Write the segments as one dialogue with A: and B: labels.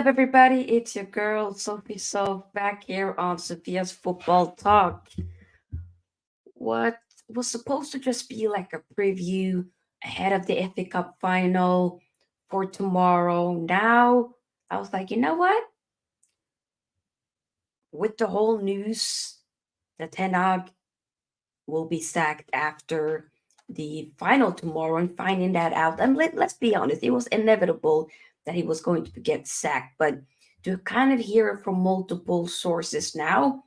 A: up, everybody? It's your girl, Sophie So, back here on Sophia's Football Talk. What was supposed to just be like a preview ahead of the FA Cup final for tomorrow. Now, I was like, you know what? With the whole news that Ten Hag will be sacked after the final tomorrow and finding that out, and let's be honest, it was inevitable that he was going to get sacked, but to kind of hear it from multiple sources now,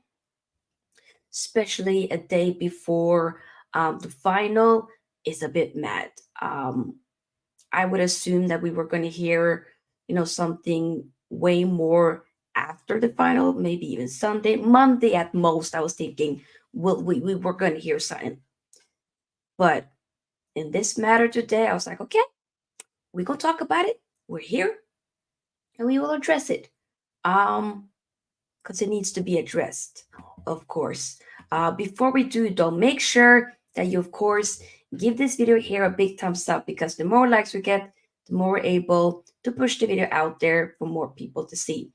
A: especially a day before the final, is a bit mad. I would assume that we were going to hear, something way more after the final, maybe even Sunday, Monday at most. I was thinking, we were going to hear something. But in this matter today, I was like, okay, we're going to talk about it. We're here and we will address it. Because it needs to be addressed, of course. Before we do, though, make sure that you, of course, give this video here a big thumbs up, because the more likes we get, the more we're able to push the video out there for more people to see.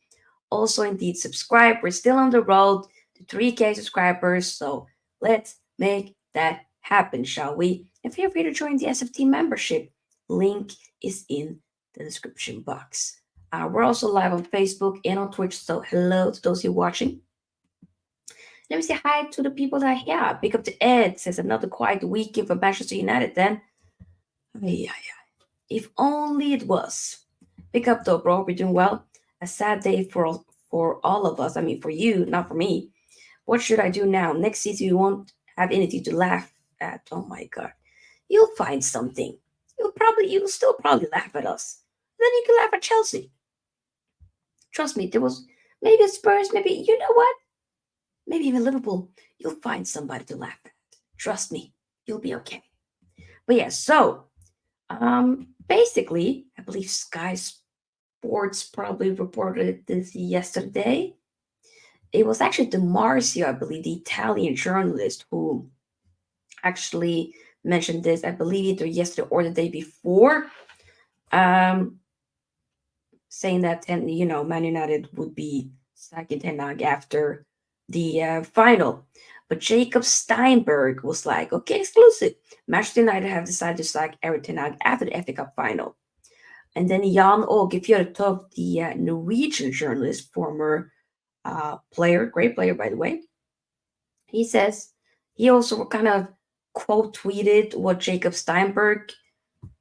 A: Also, indeed, subscribe. We're still on the road to 3K subscribers, so let's make that happen, shall we? And feel free to join the SFT membership. Link is in the description box. We're also live on Facebook and on Twitch, so hello to those who are watching. Let me say hi to the people that are here. Pick up the Ed, says another quiet weekend for Manchester United then. Yeah. If only it was. Pick up though, bro. We're doing well. A sad day for all of us. I mean, for you, not for me. What should I do now? Next season, you won't have anything to laugh at. Oh my god. You'll find something. You'll still probably laugh at us. Then you can laugh at Chelsea. Trust me, there was maybe Spurs, maybe, you know what? Maybe even Liverpool. You'll find somebody to laugh at. Trust me, you'll be okay. But yeah, so basically, I believe Sky Sports probably reported this yesterday. It was actually DeMarzio, I believe, the Italian journalist, who actually mentioned this, I believe, either yesterday or the day before. Saying that Man United would be sacking Ten Hag after the final. But Jacob Steinberg was like, okay, exclusive. Manchester United have decided to sack Erik Ten Hag after the FA Cup final. And then Jan Åge Fjørtoft, the Norwegian journalist, former player, great player, by the way, he says he also kind of quote tweeted what Jacob Steinberg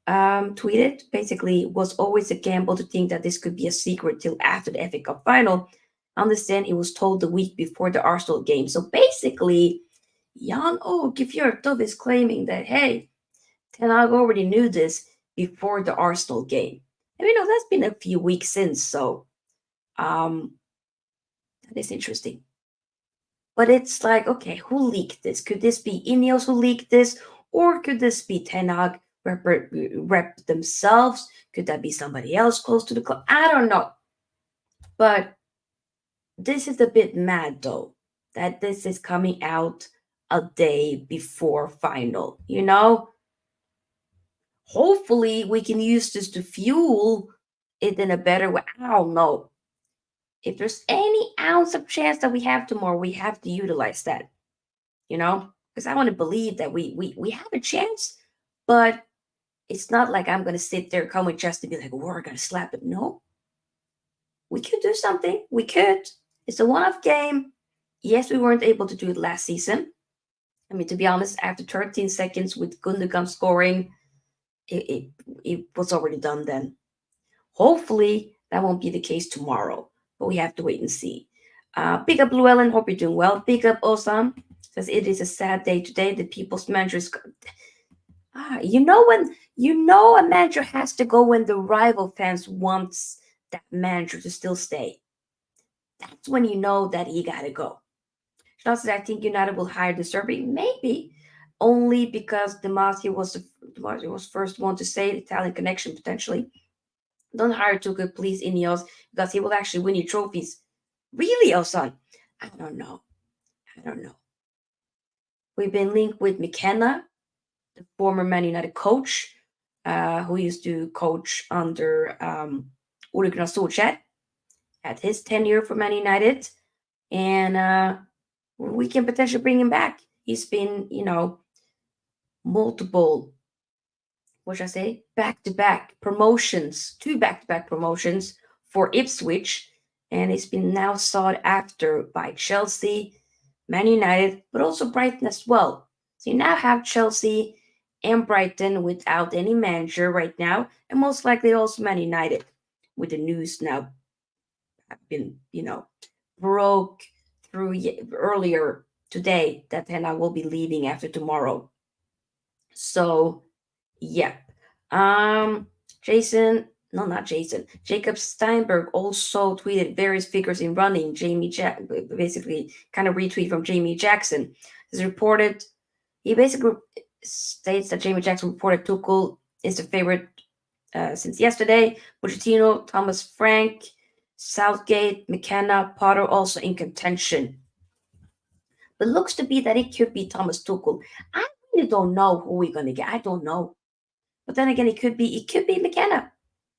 A: tweeted. Basically, it was always a gamble to think that this could be a secret till after the FA Cup final. Understand it was told the week before the Arsenal game. So basically, Jan Åge Fjørtoft is claiming that, hey, Ten Hag already knew this before the Arsenal game. And that's been a few weeks since, so that is interesting. But it's like, okay, who leaked this? Could this be Ineos who leaked this? Or could this be Ten Hag rep themselves? Could that be somebody else close to the club? I don't know. But this is a bit mad, though, that this is coming out a day before final, Hopefully we can use this to fuel it in a better way. I don't know. If there's any ounce of chance that we have tomorrow, we have to utilize that, because I want to believe that we have a chance, but it's not like I'm going to sit there, come with just to be like, we're going to slap it. No. We could do something. We could. It's a one-off game. Yes, we weren't able to do it last season. I mean, to be honest, after 13 seconds with Gundogan scoring, it was already done then. Hopefully, that won't be the case tomorrow, but we have to wait and see. Big up Llewellyn, hope you're doing well. Big up Osam, says it is a sad day today. The people's manager is... when a manager has to go when the rival fans wants that manager to still stay. That's when you know that he gotta go. Sean says, I think United will hire the Serbi. Maybe. Only because Damasio was first one to say the Italian connection, potentially. Don't hire Tuchel, please, Ineos, because he will actually win you trophies. Really, Osan? I don't know. We've been linked with McKenna, the former Man United coach, who used to coach under Ole Gunnar Solskjaer. at his tenure for Man United, and we can potentially bring him back. He's been, multiple, what should I say, back to back promotions, two back to back promotions for Ipswich, and it's been now sought after by Chelsea, Man United, but also Brighton as well. So you now have Chelsea and Brighton without any manager right now, and most likely also Man United, with the news now been, broke through earlier today that Hannah will be leaving after tomorrow. So, yeah. Um, Jason, no, not Jason. Jacob Steinberg also tweeted various figures in running. Basically, kind of retweet from Jamie Jackson. Has reported, he basically states that Jamie Jackson reported Tuchel is the favorite since yesterday. Pochettino, Thomas Frank, Southgate, McKenna, Potter also in contention. But looks to be that it could be Thomas Tuchel. I really don't know who we're gonna get. I don't know. But then again, it could be McKenna.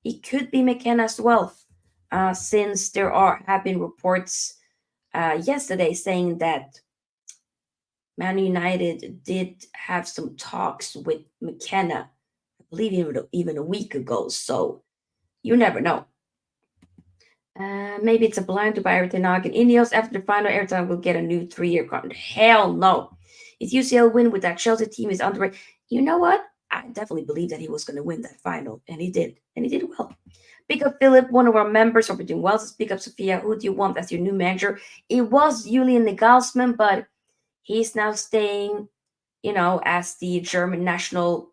A: It could be McKenna as well. Since there have been reports yesterday saying that Man United did have some talks with McKenna, I believe even a week ago. So you never know. Maybe it's a blind to buy Everton and Ineos after the final. Everton will get a new 3-year contract. Hell no. His UCL win with that Chelsea team is underrated. You know what? I definitely believed that he was going to win that final, and he did. And he did well. Pick up Philip, one of our members, hope you're doing well. Says, pick up Sofia. Who do you want as your new manager? It was Julian Nagelsmann, but he's now staying, as the German national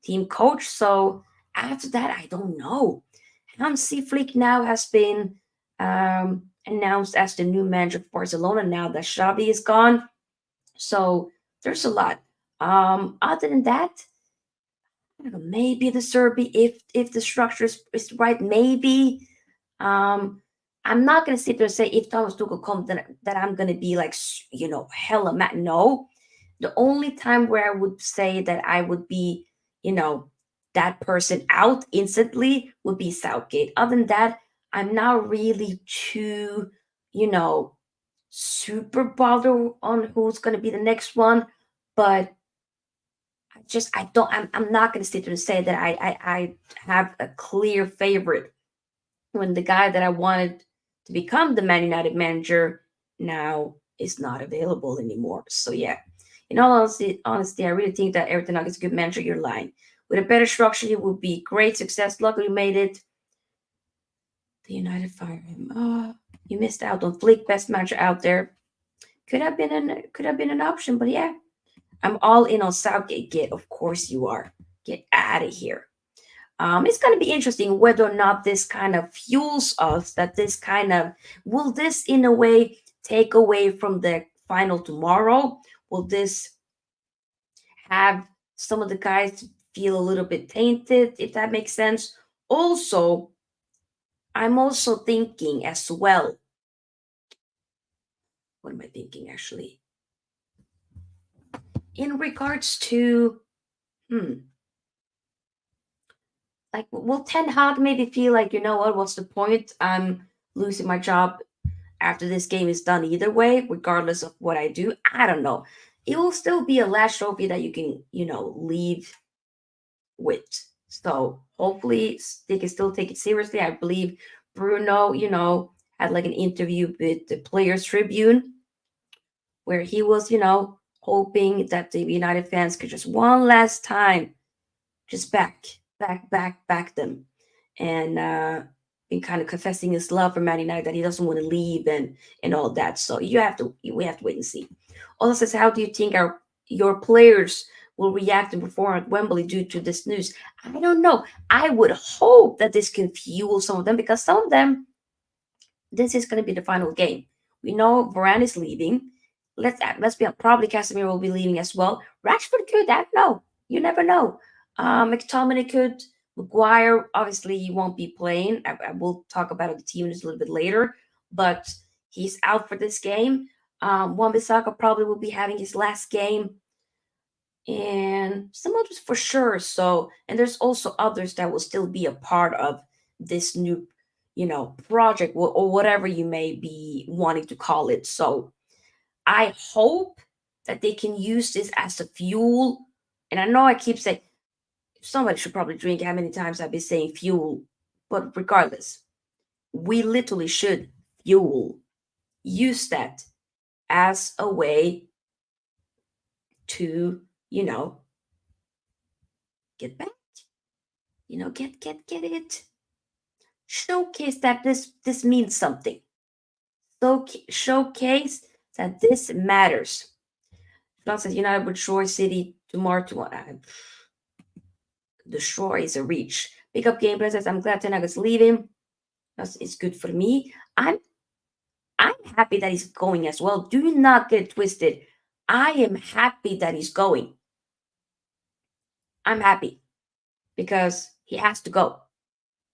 A: team coach. So after that, I don't know. Hansi Flick now has been announced as the new manager for Barcelona now that Xavi is gone. So there's a lot. Other than that, I don't know, maybe the Serbi, if the structure is right, maybe. Um, I'm not gonna sit there and say if Thomas Tuchel comes that I'm gonna be like hella mad. No, the only time where I would say that I would be, you know, that person out instantly would be Southgate. Other than that, I'm not really too, you know, super bothered on who's gonna be the next one. But I don't I'm not gonna sit there and say that I have a clear favorite when the guy that I wanted to become the Man United manager now is not available anymore. So yeah, in all honesty, I really think that Eric Ten Hag is a good manager. You're lying. With a better structure, he would be great success. Luckily, made it. The United fired him. You missed out on Flick, best manager out there. Could have been an option, but yeah, I'm all in on Southgate. Of course you are. Get out of here. It's going to be interesting whether or not this kind of fuels us, that this kind of, will this in a way take away from the final tomorrow? Will this have some of the guys feel a little bit tainted, if that makes sense? Also, I'm also thinking as well, what am I thinking actually? In regards to, like, will Ten Hag maybe feel like, you know what, what's the point? I'm losing my job after this game is done either way, regardless of what I do. I don't know. It will still be a last trophy that you can, leave with. So hopefully they can still take it seriously. I believe Bruno, had like an interview with the Players Tribune where he was, hoping that the United fans could just one last time just back them. And been kind of confessing his love for Man United, that he doesn't want to leave and all that. So we have to wait and see. Also says, how do you think your players will react and perform at Wembley due to this news? I don't know. I would hope that this can fuel some of them, because some of them, this is going to be the final game. We know Varane is leaving. Let's be honest, probably Casemiro will be leaving as well. Rashford could. I don't know. You never know. McTominay could. Maguire, obviously, he won't be playing. I will talk about the team just a little bit later, but he's out for this game. Wan-Bissaka probably will be having his last game, and some others for sure. So, and there's also others that will still be a part of this new, project or whatever you may be wanting to call it. So I hope that they can use this as a fuel. And I know I keep saying somebody should probably drink how many times I've been saying fuel, but regardless, we literally should fuel, use that as a way to, you know, get back, get it, showcase that this means something. So showcase that this matters. Sean says United with Troy City tomorrow. Destroy is a reach. Pick up gameplay says I'm glad Ten Hag is leaving. It's good for me. I'm happy that he's going as well. Do not get twisted. I am happy that he's going. I'm happy because he has to go.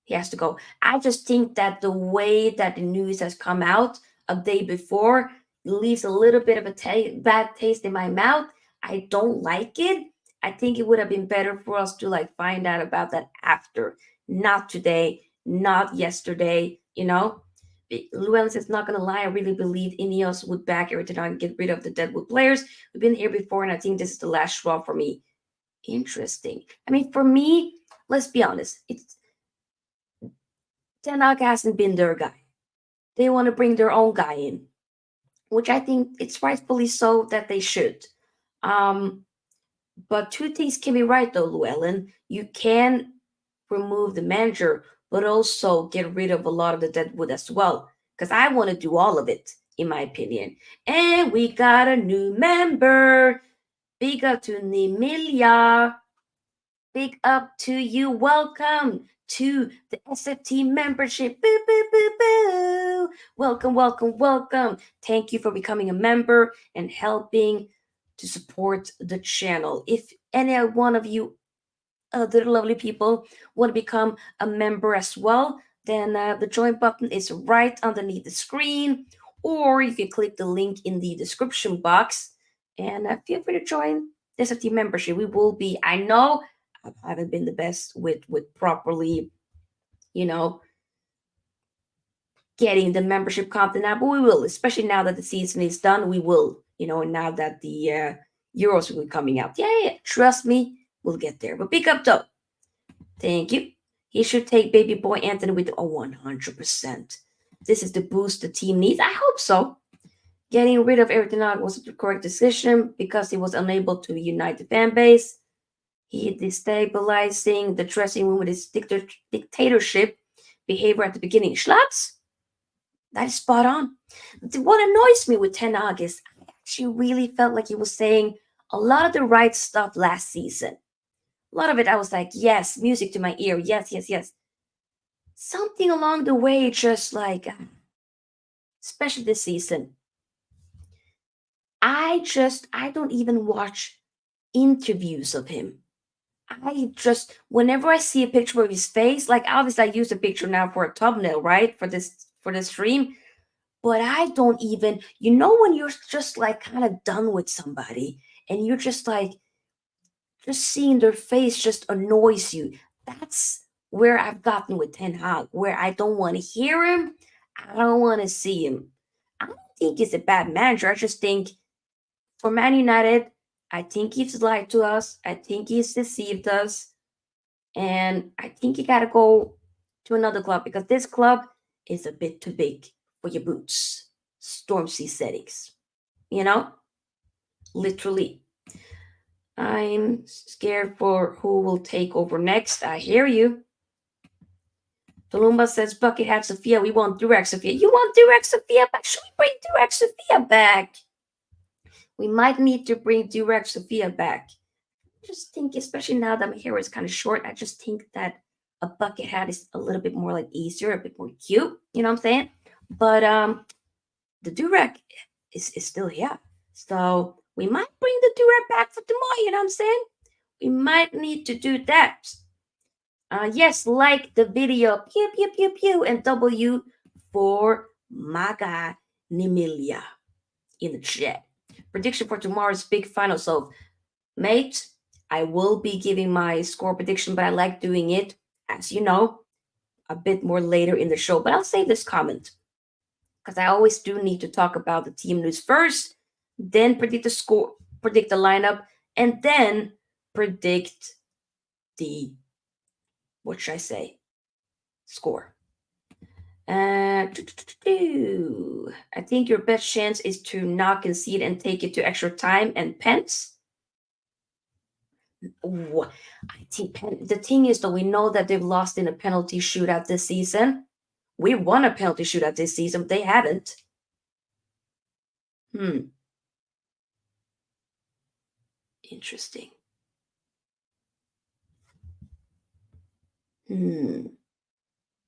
A: He has to go. I just think that the way that the news has come out a day before leaves a little bit of a bad taste in my mouth. I don't like it. I think it would have been better for us to like find out about that after, not today, not yesterday. Llewellyn says, not gonna lie, I really believe Ineos would back everything and get rid of the Deadwood players. We've been here before, and I think this is the last straw for me. Interesting. I mean, for me, let's be honest. It's Ten Hag hasn't been their guy. They want to bring their own guy in, which I think it's rightfully so that they should. But two things can be right though, Llewellyn. You can remove the manager, but also get rid of a lot of the deadwood as well. Because I want to do all of it, in my opinion. And we got a new member. Big up to Nemilia. Big up to you. Welcome to the SFT membership. Boo, boo, boo, boo. Welcome, welcome, welcome. Thank you for becoming a member and helping to support the channel. If any one of you other lovely people want to become a member as well, then the join button is right underneath the screen, or you can click the link in the description box and feel free to join the SFT membership. We will be, I know I haven't been the best with properly, getting the membership content out, but we will, especially now that the season is done. We will, now that the Euros will be coming out. Yeah, trust me, we'll get there. But pick up though. Thank you. He should take baby boy Anthony with 100%. This is the boost the team needs. I hope so. Getting rid of Eric Ten Hag was the correct decision because he was unable to unite the fan base. He destabilizing the dressing room with his dictatorship behavior at the beginning. Schlaps? That is spot on. What annoys me with Ten Hag is I actually really felt like he was saying a lot of the right stuff last season. A lot of it I was like, yes, music to my ear. Yes, yes, yes. Something along the way, just like, especially this season, I don't even watch interviews of him. Whenever I see a picture of his face, like obviously I use a picture now for a thumbnail, right? For this stream. But I don't even, when you're just like kind of done with somebody and you're just like, just seeing their face just annoys you. That's where I've gotten with Ten Hag, where I don't want to hear him. I don't want to see him. I don't think he's a bad manager. I just think for Man United, I think he's lied to us. I think he's deceived us. And I think you got to go to another club because this club is a bit too big for your boots. Stormzy settings. Literally. I'm scared for who will take over next. I hear you. Tulumba says, Buckethead Sofia, we want Direct Sofia. You want Direct Sofia back? Should we bring Direct Sofia back? We might need to bring Direct Sofia back. I just think, especially now that my hair is kind of short, I just think that a bucket hat is a little bit more like easier, a bit more cute. You know what I'm saying? But the Direct is still here. So we might bring the Direct back for tomorrow, you know what I'm saying? We might need to do that. Yes, like the video, pew, pew, pew, pew, and W for my guy, Nemilia, in the chat. Prediction for tomorrow's big final. So, mate, I will be giving my score prediction, but I like doing it, as you know, a bit more later in the show. But I'll save this comment because I always do need to talk about the team news first, then predict the score, predict the lineup, and then predict the, what should I say, score. I think your best chance is to not concede and take it to extra time and pence. Ooh, I think the thing is, though, we know that they've lost in a penalty shootout this season. We won a penalty shootout this season, but they haven't. Hmm, interesting. Hmm.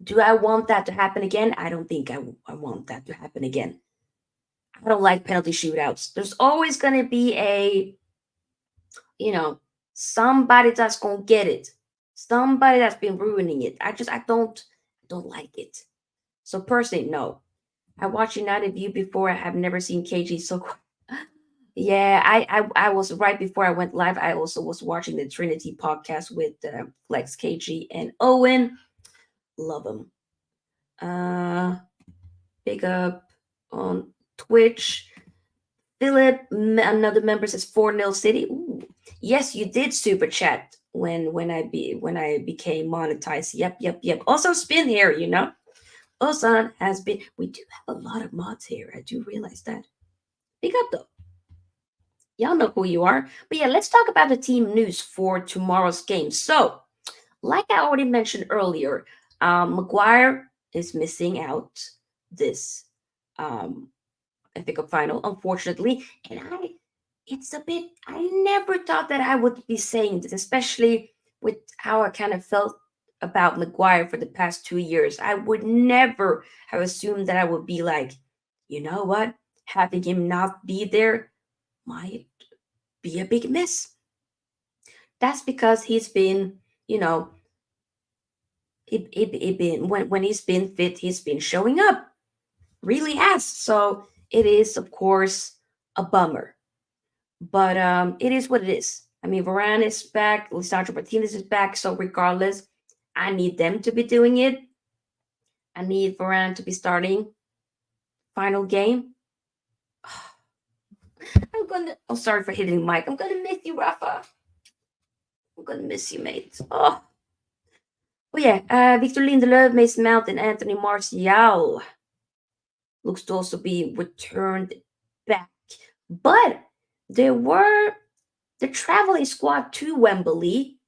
A: Do I want that to happen again? I don't think I want that to happen again. I don't like penalty shootouts. There's always going to be a, you know, somebody that's going to get it. Somebody that's been ruining it. I don't like it. So personally, no. I watched United View before. I have never seen KG so. Yeah, I was right before I went live. I also was watching the Trinity podcast with Flex KG and Owen. Love them. Big up on Twitch. Philip, another member says 4-0 City. Ooh. Yes, you did super chat when I became monetized. Yep. Also spin here, Osan has been. We do have a lot of mods here. I do realize that. Big up though. Y'all know who you are. But yeah, let's talk about the team news for tomorrow's game. So, like I already mentioned earlier, Maguire is missing out this um FA Cup final, unfortunately. And I never thought that I would be saying this, especially with how I kind of felt about Maguire for the past 2 years. I would never have assumed that I would be like, you know what? Having him not be there might be a big miss. That's because he's been, you know, it been when he's been fit, he's been showing up. Really has. So it is, of course, a bummer. But it is what it is. I mean, Varane is back, Lisandro Martinez is back. So regardless, I need them to be doing it. I need Varane to be starting final game. I'm gonna. Oh, sorry for hitting Mike. I'm gonna miss you, Rafa. I'm gonna miss you, mate. Oh yeah. Victor Lindelöf, Mason Mount, and Anthony Martial looks to also be returned back. But there were the traveling squad to Wembley.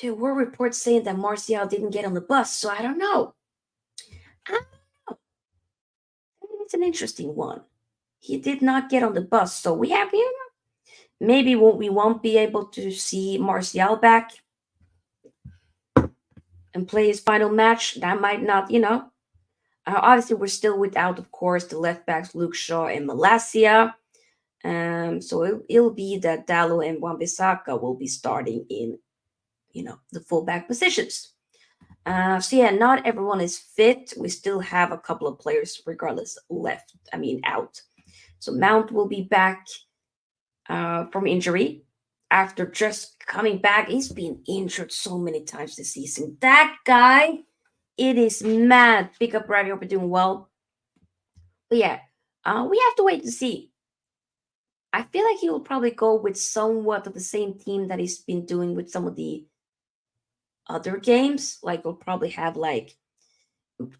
A: There were reports saying that Martial didn't get on the bus, so I don't know. I don't know. It's an interesting one. He did not get on the bus, so we have maybe we won't be able to see Martial back and play his final match. That might not. Obviously, we're still without, of course, the left backs Luke Shaw and Malasia. So it'll be that Dalo and Wan-Bissaka will be starting in, the fullback positions. So yeah, not everyone is fit. We still have a couple of players, regardless, left. I mean, out. So Mount will be back from injury after just coming back. He's been injured so many times this season. That guy, it is mad. Pick up Brady, hope you're doing well. But yeah, we have to wait to see. I feel like he will probably go with somewhat of the same team that he's been doing with some of the other games. Like we'll probably have like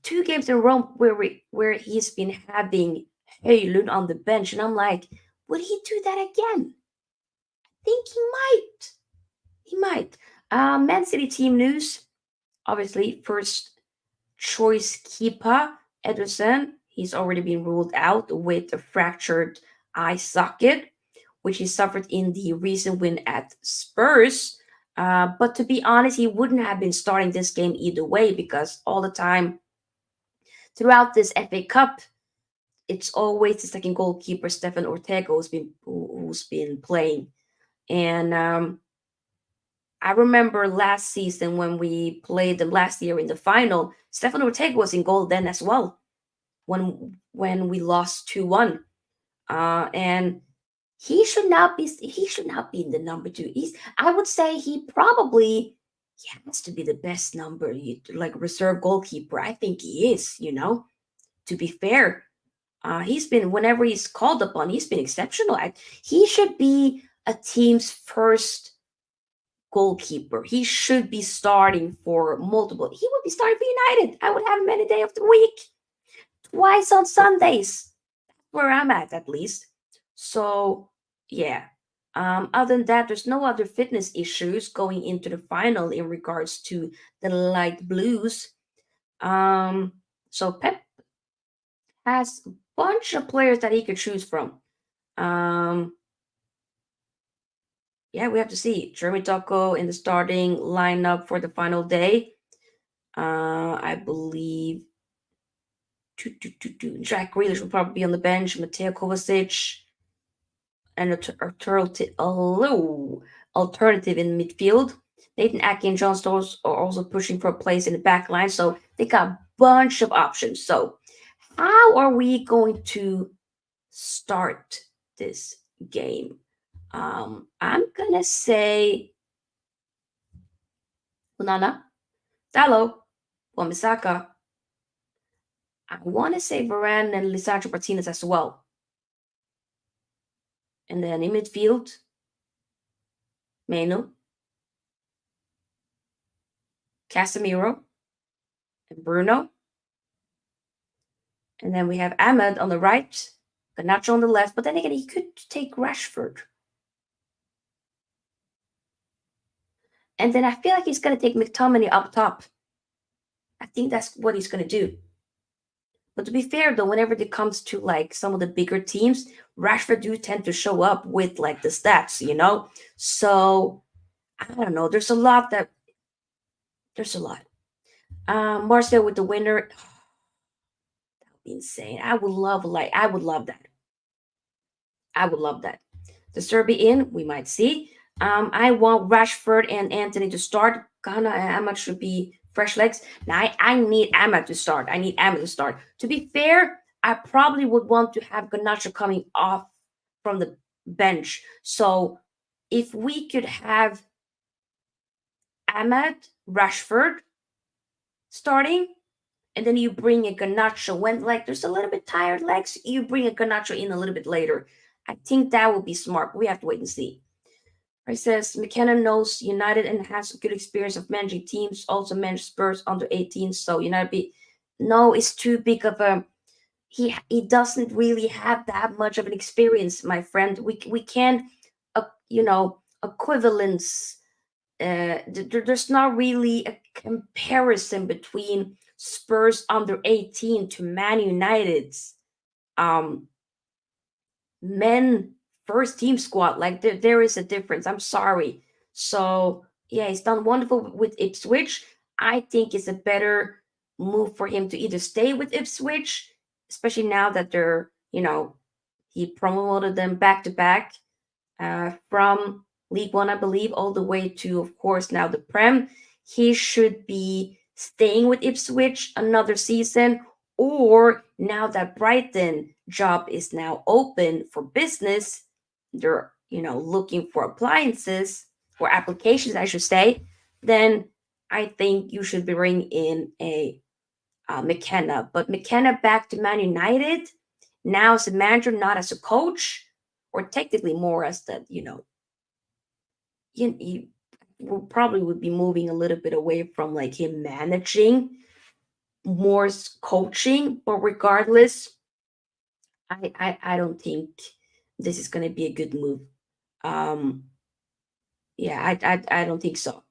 A: 2 games in a row where he's been having Hojlund on the bench, and I'm like, would he do that again? I think he might. He might. Man City team news. Obviously, first choice keeper Ederson. He's already been ruled out with a fractured eye socket, which he suffered in the recent win at Spurs. But to be honest, he wouldn't have been starting this game either way because all the time throughout this FA Cup, it's always the second goalkeeper Stefan Ortega who's been playing. And I remember last season when we played them last year in the final, Stefan Ortega was in goal then as well when we lost 2-1. And he should not be in the number 2. I would say he probably He has to be the best number, like reserve goalkeeper. I think he is, to be fair. He's been, whenever he's called upon, he's been exceptional. He should be a team's first goalkeeper. He should be starting for multiple. He would be starting for United. I would have him any day of the week, twice on Sundays, where I'm at least. So, yeah. Other than that, there's no other fitness issues going into the final in regards to the light blues. Um, so Pep has a bunch of players that he could choose from. Um, yeah, we have to see. Jeremy Doku in the starting lineup for the final day. I believe Jack Grealish will probably be on the bench. Mateo Kovacic and alternative in midfield. Nathan Ake and John Stones are also pushing for a place in the back line, so they got a bunch of options. So, how are we going to start this game? I'm gonna say Unana, Dallo, Wamisaka. I want to say Varane and Lisandro Martinez as well. And then in midfield, Meno, Casemiro, and Bruno. And then we have Ahmed on the right, Garnacho on the left. But then again, he could take Rashford. And then I feel like he's going to take McTominay up top. I think that's what he's going to do. But to be fair, though, whenever it comes to like some of the bigger teams, Rashford do tend to show up with like the stats. So I don't know. There's a lot. Marcel with the winner. That would be insane. I would love that. I would love that. The Serbi in, we might see. I want Rashford and Anthony to start. Ghana and Ahmad should be fresh legs. Now I need Ahmad to start. To be fair, I probably would want to have Garnacho coming off from the bench. So if we could have Ahmad, Rashford starting, and then you bring a Garnacho when like there's a little bit tired legs, you bring a Garnacho in a little bit later. I think that would be smart. We have to wait and see. It says McKenna knows United and has a good experience of managing teams. Also managed Spurs under 18. So United it's too big of a he doesn't really have that much of an experience, my friend. We can't equivalence. There's not really a comparison between Spurs under 18 to Man United's um men first team squad. Like there is a difference. I'm sorry. So yeah, he's done wonderful with Ipswich. I think it's a better move for him to either stay with Ipswich, especially now that he promoted them back to back from League One, I believe, all the way to, of course, now the Prem. He should be staying with Ipswich another season, or now that Brighton job is now open for business, they're looking for appliances or applications, I should say. Then I think you should bring in a McKenna, but McKenna back to Man United now as a manager, not as a coach, or technically more as the you will probably would be moving a little bit away from like him managing more coaching, but regardless, I don't think this is going to be a good move. um yeah, I don't think so.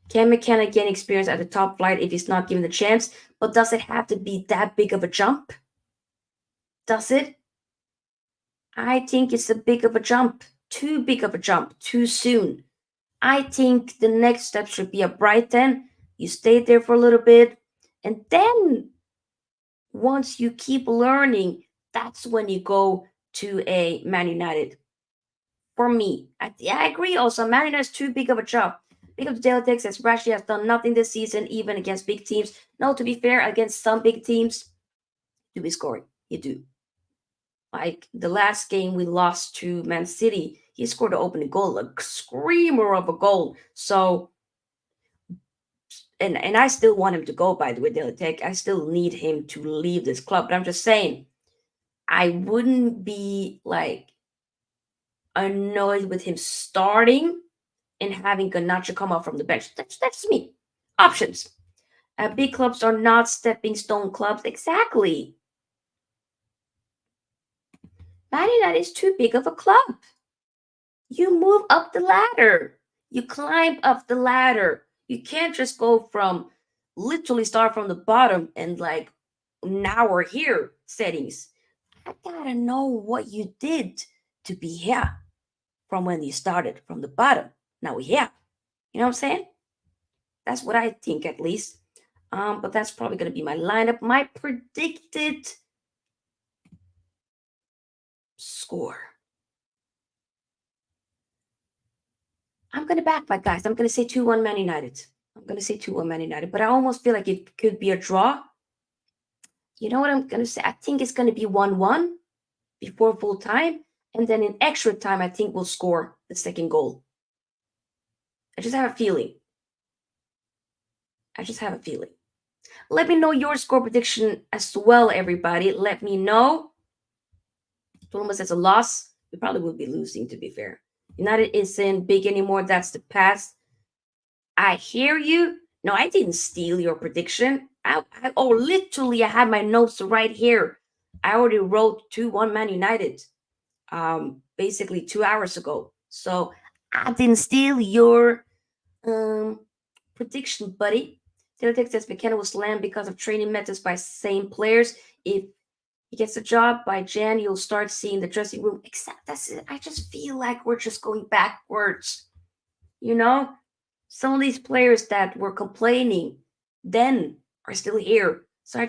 A: Can McKenna gain experience at the top flight if he's not given the chance? But does it have to be that big of a jump? Does it? I think it's a big of a jump, too big of a jump, too soon. I think the next step should be a Brighton. You stay there for a little bit, and then once you keep learning, that's when you go to a Man United. For me, I agree. Also, Man United is too big of a jump. Big of the Daily Text says Rashford has done nothing this season, even against big teams. No, to be fair, against some big teams, you be scoring. You do. Like the last game we lost to Man City, he scored the opening goal, a screamer of a goal. So and I still want him to go, by the way, Delitek. I still need him to leave this club. But I'm just saying, I wouldn't be like annoyed with him starting and having Ganacho come out from the bench. That's me. Options. Big clubs are not stepping stone clubs. Exactly. Man United is too big of a club. You move up the ladder. You climb up the ladder. You can't just go from literally start from the bottom and like now we're here settings. I gotta know what you did to be here from when you started from the bottom. Now we're here. You know what I'm saying? That's what I think at least. But that's probably gonna be my lineup. My predicted score. I'm gonna back my guys. I'm gonna say 2-1 Man United. I'm gonna say 2-1 Man United, but I almost feel like it could be a draw. You know what I'm gonna say? I think it's gonna be 1-1 before full time, and then in extra time, I think we'll score the second goal. I just have a feeling. I just have a feeling. Let me know your score prediction as well, everybody. Let me know. Thomas says a loss. We probably will be losing, to be fair. United isn't big anymore. That's the past. I hear you. No, I didn't steal your prediction. Literally, I have my notes right here. I already wrote 2-1 Man United, basically 2 hours ago. So I didn't steal your prediction, buddy. Teletext says McKenna will slam because of training methods by same players. If he gets a job by Jan, you'll start seeing the dressing room. Except that's it. I just feel like we're just going backwards. You know? Some of these players that were complaining then are still here. So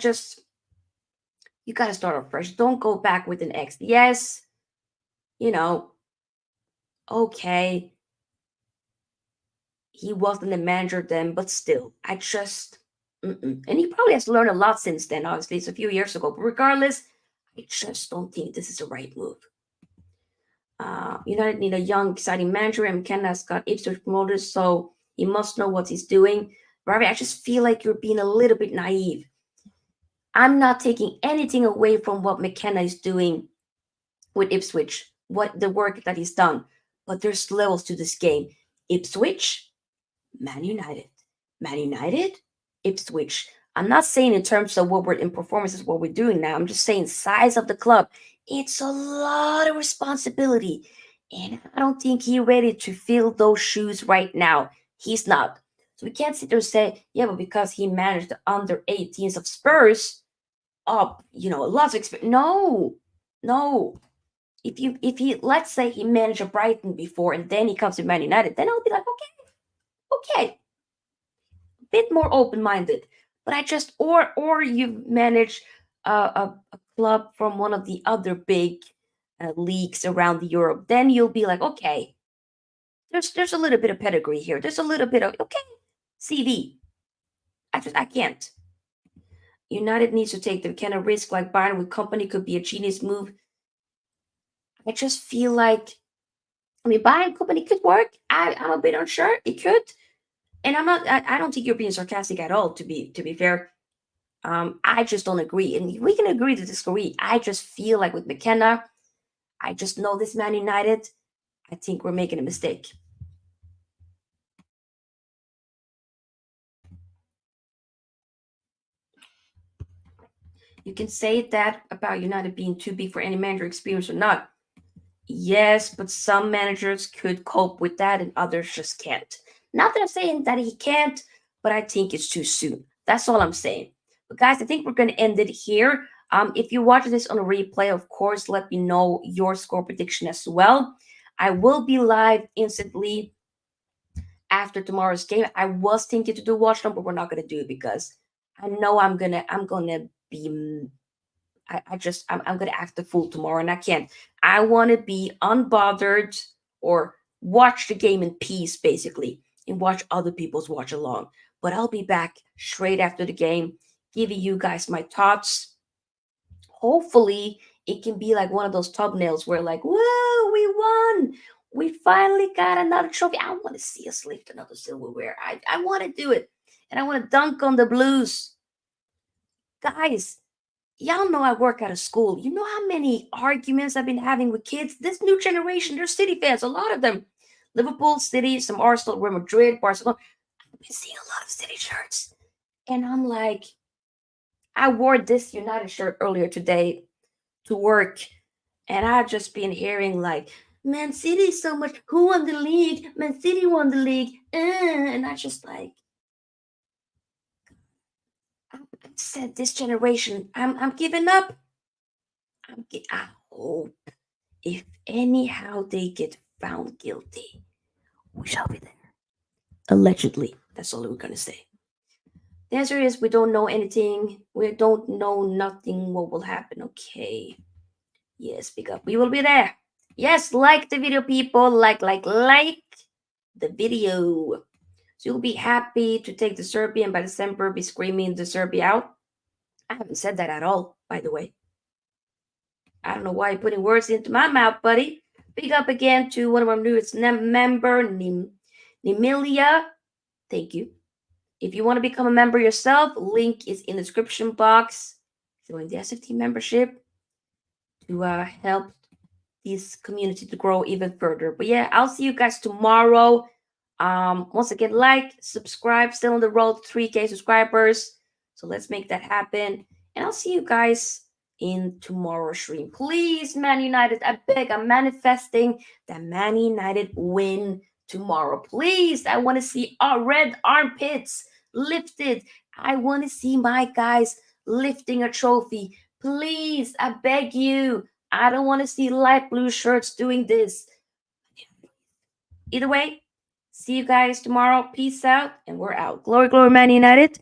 A: you got to start off fresh. Don't go back with an X. Yes, okay. He wasn't a manager then, but still, and he probably has learned a lot since then. Obviously, it's a few years ago. But regardless, I just don't think this is the right move. United need a young, exciting manager, and McKenna's got Ipswich promoted, so he must know what he's doing. Ravi, I just feel like you're being a little bit naive. I'm not taking anything away from what McKenna is doing with Ipswich, what the work that he's done. But there's levels to this game. Ipswich, Man United. Man United, Ipswich. I'm not saying in terms of what we're in performances, what we're doing now. I'm just saying size of the club. It's a lot of responsibility. And I don't think he's ready to fill those shoes right now. He's not. So we can't sit there and say, yeah, but because he managed the under 18s of Spurs, lots of experience. No. If he let's say he managed a Brighton before and then he comes to Man United, then I'll be like, okay, a bit more open-minded. But I just or you manage a club from one of the other big leagues around Europe, then you'll be like, okay, there's a little bit of pedigree here. There's a little bit of CV. I can't. United needs to take the kind of risk like Bayern with company could be a genius move. I just feel like, Bayern company could work. I'm a bit unsure. It could, and I'm not. I don't think you're being sarcastic at all. To be fair, I just don't agree, and we can agree to disagree. I just feel like with McKenna, I just know this Man United. I think we're making a mistake. You can say that about United being too big for any manager experience or not. Yes, but some managers could cope with that and others just can't. Not that I'm saying that he can't, but I think it's too soon. That's all I'm saying. But guys, I think we're going to end it here. If you watch this on a replay, of course, let me know your score prediction as well. I will be live instantly after tomorrow's game. I was thinking to do watch them, but we're not going to do it because I know I'm gonna be I'm gonna act the fool tomorrow, and I can't. I want to be unbothered or watch the game in peace, basically, and watch other people's watch along. But I'll be back straight after the game, giving you guys my thoughts. Hopefully, it can be like one of those thumbnails where, like, whoa, we won! We finally got another trophy. I want to see us lift another silverware. I want to do it. and I want to dunk on the Blues. Guys, y'all know I work at a school. You know how many arguments I've been having with kids? This new generation, they're City fans, a lot of them. Liverpool, City, some Arsenal, Real Madrid, Barcelona. I've been seeing a lot of City shirts. And I'm like, I wore this United shirt earlier today to work. And I've just been hearing like, Man City so much. Who won the league? Man City won the league. And I just like, I said this generation, I'm giving up. I hope if anyhow they get found guilty, we shall be there. Allegedly. That's all we're gonna say. The answer is we don't know anything. We don't know nothing what will happen. Okay. Yes, pick up. We will be there. Yes, like the video, people. Like the video. So you'll be happy to take the Serbian by December, be screaming the Serbia out. I haven't said that at all, by the way. I don't know why you're putting words into my mouth, buddy. Big up again to one of our newest member, Nimilia. Thank you. If you want to become a member yourself, link is in the description box. Join the SFT membership to help this community to grow even further. But yeah, I'll see you guys tomorrow. Once again, like, subscribe, still on the road to 3K subscribers. So let's make that happen. And I'll see you guys in tomorrow's stream. Please, Man United, I beg, I'm manifesting that Man United win tomorrow. Please, I want to see our red armpits lifted. I want to see my guys lifting a trophy. Please, I beg you. I don't want to see light blue shirts doing this. Either way, see you guys tomorrow. Peace out, and we're out. Glory, glory, Man United.